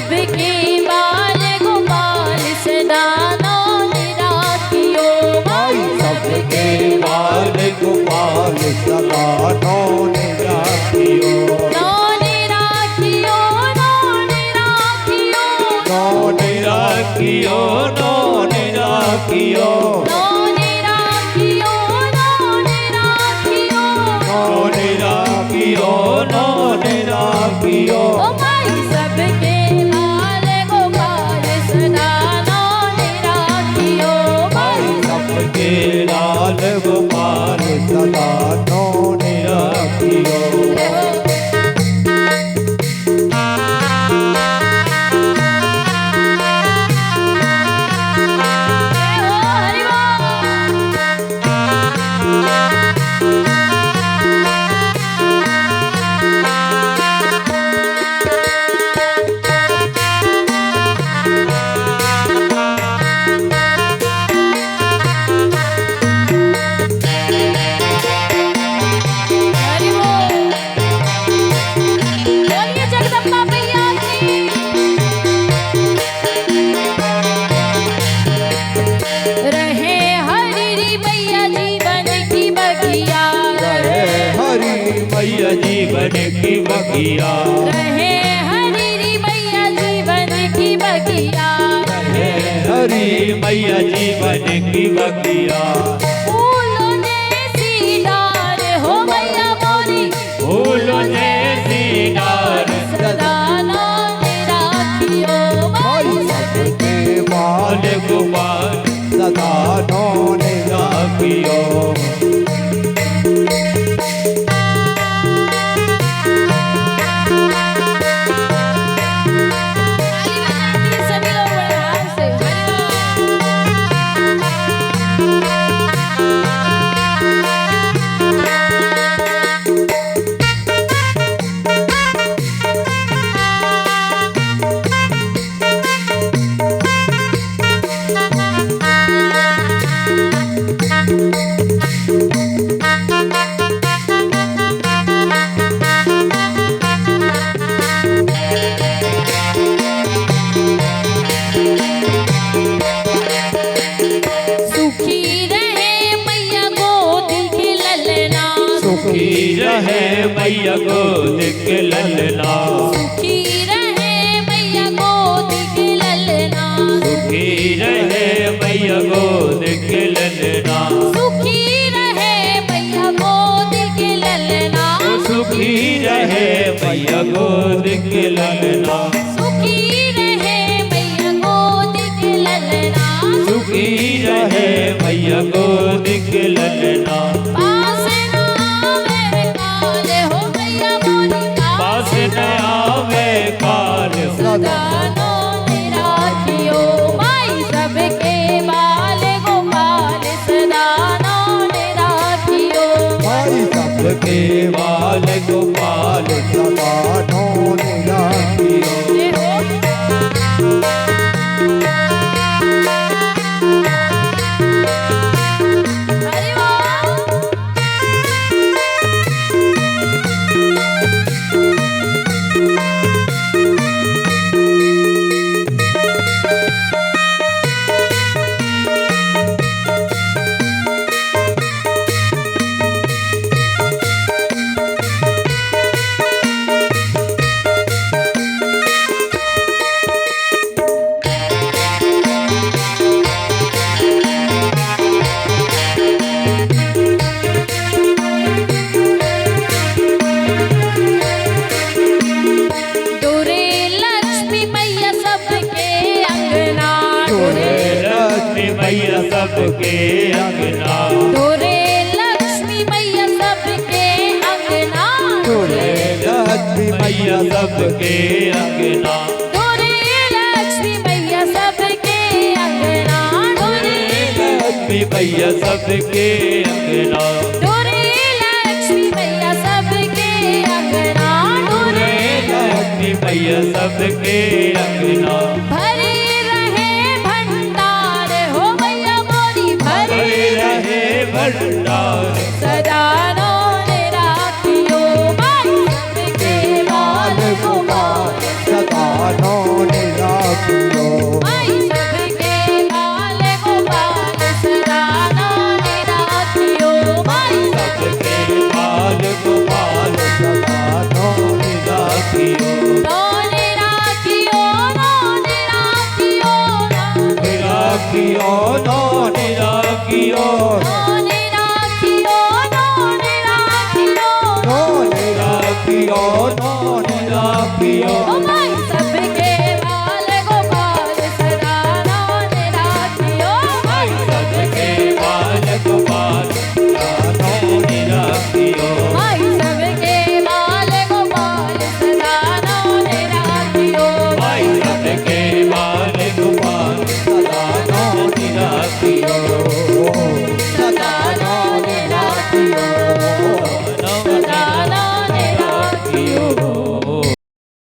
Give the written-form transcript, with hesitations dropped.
सबके बाल गोपाल सदा नौने राखियो। भाई सबके बाल गोपाल सदा नौने राखियो। नौने राखियो, नौने राखियो, नौने राखियो, नौने राखियो, नौने राखियो, नौने राखियो, नौने राखियो, नौने राखियो। ओ भाई सबके बाल गोपाल सदा नौने राखियो। भाई सबके लाल गोपाल सदा नौने राखियो। जीवन की बगिया रहे हरी मैया जीवन की बगिया। रहे हरी मैया जीवन की बगिया। फूलों जैसी डार हो मैया मोरी, फूलों जैसी डार सदा नौने राखियो। भाई सबके बाल गोपाल सदा नौने राखियो। सुखी रहे मैया गोद के ललना। सुखी रहे मैया गोद के ललना। सुखी रहे मैया गोद के ललना। सुखी रहे मैया गोद के ललना। सुखी रहे मैया गोद के ललना। सुखी रहे मैया गोद के ललना। सुखी रहे मैया गोद के ललना। पास न आवे काल हो मैया मोरी, पास न आवे काल सदा नौने राखियो। भाई सबके बाल गोपाल सदा नौने राखियो। भाई सबके बाल गोपाल सदा नौने राखियो। ये हो हरि मैया सबके अंगना। तोरे लक्ष्मी मैया सबके अंगना। तोरे लक्ष्मी मैया सबके अंगना। तोरे लक्ष्मी मैया सबके अंगना। तोरे लक्ष्मी मैया सबके अंगना। तोरे लक्ष्मी मैया सबके अंगना। तोरे लक्ष्मी मैया सबके अंगना। भरे रहे भंडार हो मैया मोरी, भरे रहे भंडार सदा नौने राखियो। भाई सबके बाल गोपाल सदा नौने ओ